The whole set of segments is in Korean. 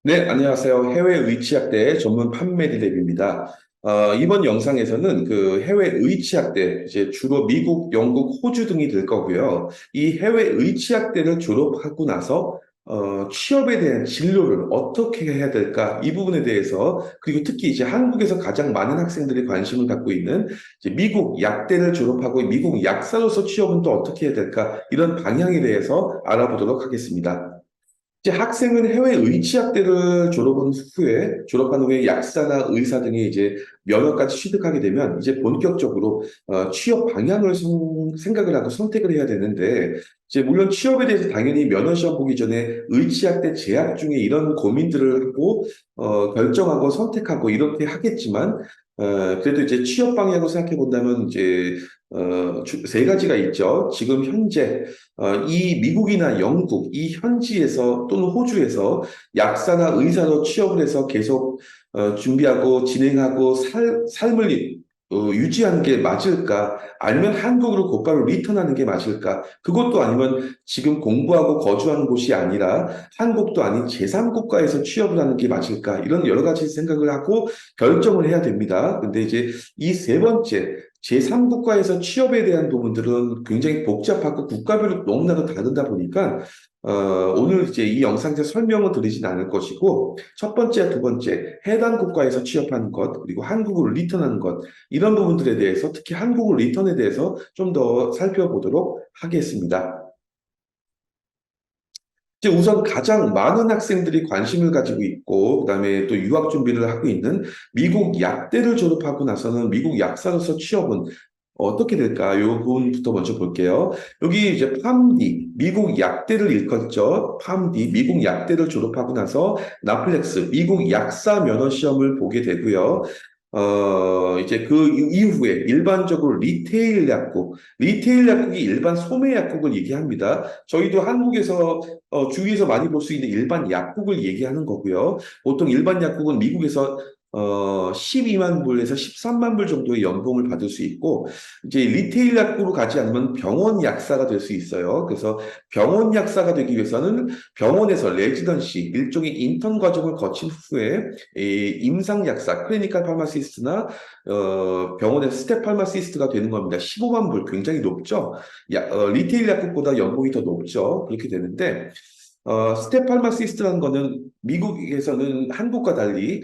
네, 안녕하세요. 해외 의치학대 전문 판매디랩입니다. 이번 영상에서는 그 해외 의치학대, 이제 주로 미국, 영국, 호주 등이 될 거고요. 이 해외 의치학대를 졸업하고 나서 취업에 대한 진로를 어떻게 해야 될까? 이 부분에 대해서, 그리고 특히 이제 한국에서 가장 많은 학생들이 관심을 갖고 있는 이제 미국 약대를 졸업하고 미국 약사로서 취업은 또 어떻게 해야 될까? 이런 방향에 대해서 알아보도록 하겠습니다. 이제 학생은 해외 의치학대를 졸업한 후에 약사나 의사 등의 이제 면허까지 취득하게 되면 이제 본격적으로 취업 방향을 생각을 하고 선택을 해야 되는데 이제 물론 취업에 대해서 당연히 면허 시험 보기 전에 의치학대 재학 중에 이런 고민들을 하고 결정하고 선택하고 이렇게 하겠지만 그래도 이제 취업 방향을 생각해 본다면 이제 세 가지가 있죠. 지금 현재 이 미국이나 영국, 이 현지에서 또는 호주에서 약사나 의사로 취업을 해서 계속 준비하고 진행하고 삶을 유지하는 게 맞을까? 아니면 한국으로 곧바로 리턴하는 게 맞을까? 그것도 아니면 지금 공부하고 거주하는 곳이 아니라 한국도 아닌 제3국가에서 취업을 하는 게 맞을까? 이런 여러 가지 생각을 하고 결정을 해야 됩니다. 근데 이제 이 세 번째, 제3국가에서 취업에 대한 부분들은 굉장히 복잡하고 국가별로 너무나도 다르다 보니까 오늘 이제 이 영상에서 설명을 드리진 않을 것이고 첫 번째, 두 번째 해당 국가에서 취업하는 것 그리고 한국으로 리턴하는 것 이런 부분들에 대해서 특히 한국으로 리턴에 대해서 좀 더 살펴보도록 하겠습니다. 이제 우선 가장 많은 학생들이 관심을 가지고 있고, 그다음에 또 유학 준비를 하고 있는 미국 약대를 졸업하고 나서는 미국 약사로서 취업은 어떻게 될까? 요 부분부터 먼저 볼게요. 여기 이제 팜디, 미국 약대를 일컫죠. 팜디, 미국 약대를 졸업하고 나서 나플렉스, 미국 약사 면허 시험을 보게 되고요. 이제 그 이후에 일반적으로 리테일 약국이 일반 소매 약국을 얘기합니다. 저희도 한국에서 주위에서 많이 볼 수 있는 일반 약국을 얘기하는 거고요. 보통 일반 약국은 미국에서 12만 불에서 13만 불 정도의 연봉을 받을 수 있고, 이제 리테일 약국으로 가지 않으면 병원 약사가 될 수 있어요. 그래서 병원 약사가 되기 위해서는 병원에서 레지던시, 일종의 인턴 과정을 거친 후에 이 임상 약사, 클리니컬 파마시스트나 병원의 스텝 파마시스트가 되는 겁니다. 15만 불 굉장히 높죠. 리테일 약국보다 연봉이 더 높죠. 그렇게 되는데 스텝 파마시스트라는 거는 미국에서는 한국과 달리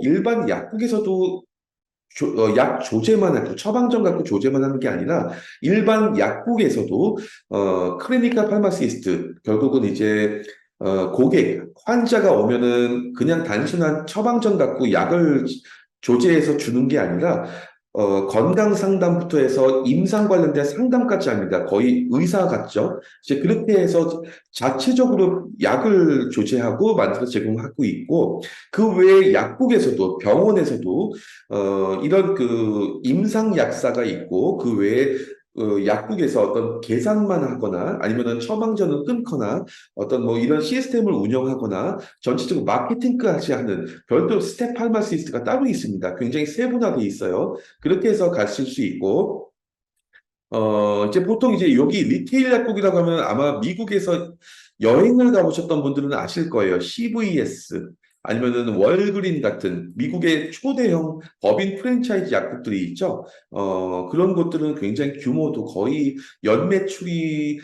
일반 약국에서도 약 조제만 하고 처방전 갖고 조제만 하는 게 아니라 일반 약국에서도 클리니컬 파마시스트 결국은 이제 고객 환자가 오면은 그냥 단순한 처방전 갖고 약을 조제해서 주는 게 아니라 건강 상담부터 해서 임상 관련된 상담까지 합니다. 거의 의사 같죠? 이제 그렇게 해서 자체적으로 약을 조제하고 만들어 제공하고 있고 그 외에 약국에서도 병원에서도 이런 그 임상 약사가 있고 그 외에 약국에서 어떤 계산만 하거나 아니면은 처방전을 끊거나 어떤 뭐 이런 시스템을 운영하거나 전체적으로 마케팅까지 하는 별도 스텝 팔마시스트가 따로 있습니다. 굉장히 세분화되어 있어요. 그렇게 해서 가실 수 있고 이제 보통 이제 여기 리테일 약국이라고 하면 아마 미국에서 여행을 가보셨던 분들은 아실 거예요. CVS 아니면은 월그린 같은 미국의 초대형 법인 프랜차이즈 약국들이 있죠. 그런 곳들은 굉장히 규모도 거의 연매출이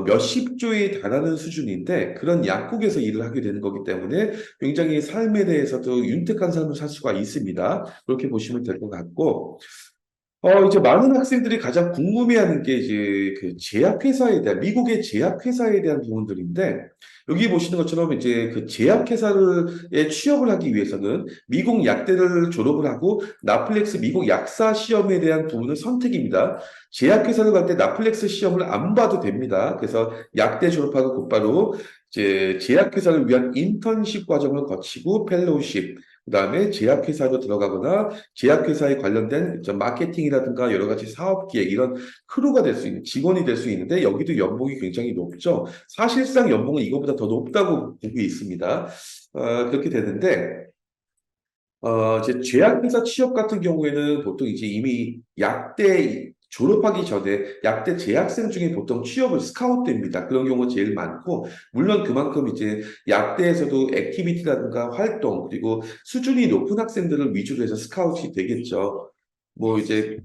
몇십 조에 달하는 수준인데 그런 약국에서 일을 하게 되는 거기 때문에 굉장히 삶에 대해서도 윤택한 삶을 살 수가 있습니다. 그렇게 보시면 될 것 같고 이제 많은 학생들이 가장 궁금해하는 게 이제 그 제약회사에 대한, 미국의 제약회사에 대한 부분들인데, 여기 보시는 것처럼 이제 그 제약회사에 취업을 하기 위해서는 미국 약대를 졸업을 하고 나플렉스 미국 약사 시험에 대한 부분은 선택입니다. 제약회사를 갈 때 나플렉스 시험을 안 봐도 됩니다. 그래서 약대 졸업하고 곧바로 이제 제약회사를 위한 인턴십 과정을 거치고 펠로우십, 그다음에 제약회사로 들어가거나 제약회사에 관련된 마케팅이라든가 여러 가지 사업 기획 이런 크루가 될 수 있는 직원이 될 수 있는데 여기도 연봉이 굉장히 높죠. 사실상 연봉은 이거보다 더 높다고 보고 있습니다. 그렇게 되는데 이제 제약회사 취업 같은 경우에는 보통 이제 이미 약대 졸업하기 전에 약대 재학생 중에 보통 취업을 스카웃됩니다. 그런 경우가 제일 많고, 물론 그만큼 이제 약대에서도 액티비티라든가 활동, 그리고 수준이 높은 학생들을 위주로 해서 스카웃이 되겠죠. 뭐 이제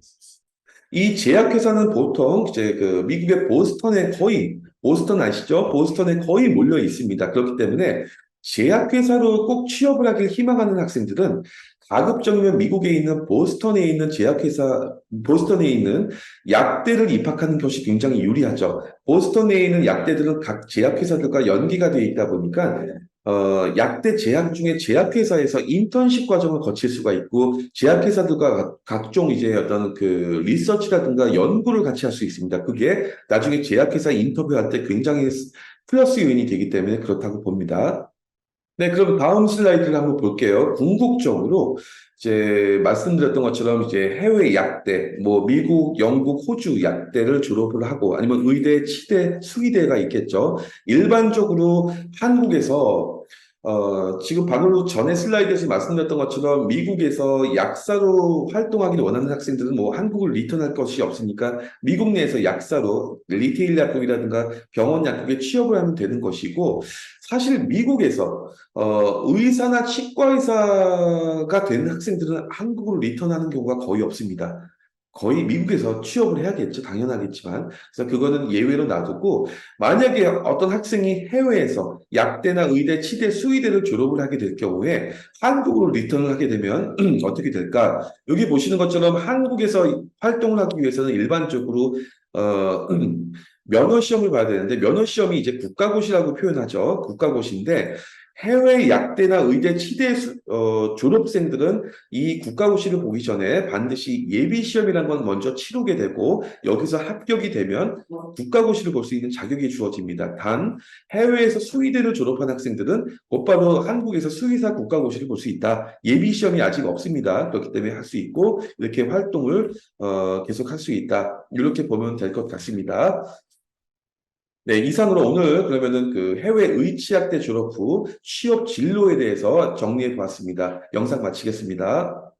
이 제약회사는 보통 이제 그 미국의 보스턴에 거의, 보스턴 아시죠? 보스턴에 거의 몰려 있습니다. 그렇기 때문에 제약회사로 꼭 취업을 하길 희망하는 학생들은 가급적이면 미국에 있는 보스턴에 있는 제약회사, 보스턴에 있는 약대를 입학하는 것이 굉장히 유리하죠. 보스턴에 있는 약대들은 각 제약회사들과 연계가 되어 있다 보니까 약대 제약 중에 제약회사에서 인턴십 과정을 거칠 수가 있고, 제약회사들과 각종 이제 어떤 그 리서치라든가 연구를 같이 할 수 있습니다. 그게 나중에 제약회사 인터뷰할 때 굉장히 플러스 요인이 되기 때문에 그렇다고 봅니다. 네, 그럼 다음 슬라이드를 한번 볼게요. 궁극적으로 이제 말씀드렸던 것처럼 이제 해외 약대, 뭐 미국, 영국, 호주 약대를 졸업을 하고 아니면 의대, 치대, 수의대가 있겠죠. 일반적으로 한국에서 지금 방금 전에 슬라이드에서 말씀드렸던 것처럼 미국에서 약사로 활동하기를 원하는 학생들은 뭐 한국을 리턴할 것이 없으니까 미국 내에서 약사로 리테일 약국이라든가 병원 약국에 취업을 하면 되는 것이고, 사실 미국에서 의사나 치과 의사가 된 학생들은 한국으로 리턴하는 경우가 거의 없습니다. 거의 미국에서 취업을 해야겠죠. 당연하겠지만. 그래서 그거는 예외로 놔두고, 만약에 어떤 학생이 해외에서 약대나 의대, 치대, 수의대를 졸업을 하게 될 경우에 한국으로 리턴을 하게 되면 어떻게 될까? 여기 보시는 것처럼 한국에서 활동을 하기 위해서는 일반적으로 어, 면허 시험을 봐야 되는데, 면허 시험이 이제 국가고시라고 표현하죠. 국가고시인데 해외 약대나 의대, 치대 졸업생들은 이 국가고시를 보기 전에 반드시 예비 시험이라는 건 먼저 치르게 되고, 여기서 합격이 되면 국가고시를 볼 수 있는 자격이 주어집니다. 단 해외에서 수의대를 졸업한 학생들은 곧바로 한국에서 수의사 국가고시를 볼 수 있다. 예비 시험이 아직 없습니다. 그렇기 때문에 할 수 있고 이렇게 활동을 계속 할 수 있다. 이렇게 보면 될 것 같습니다. 네, 이상으로 오늘 그러면은 그 해외 의치학대 졸업 후 취업 진로에 대해서 정리해 보았습니다. 영상 마치겠습니다.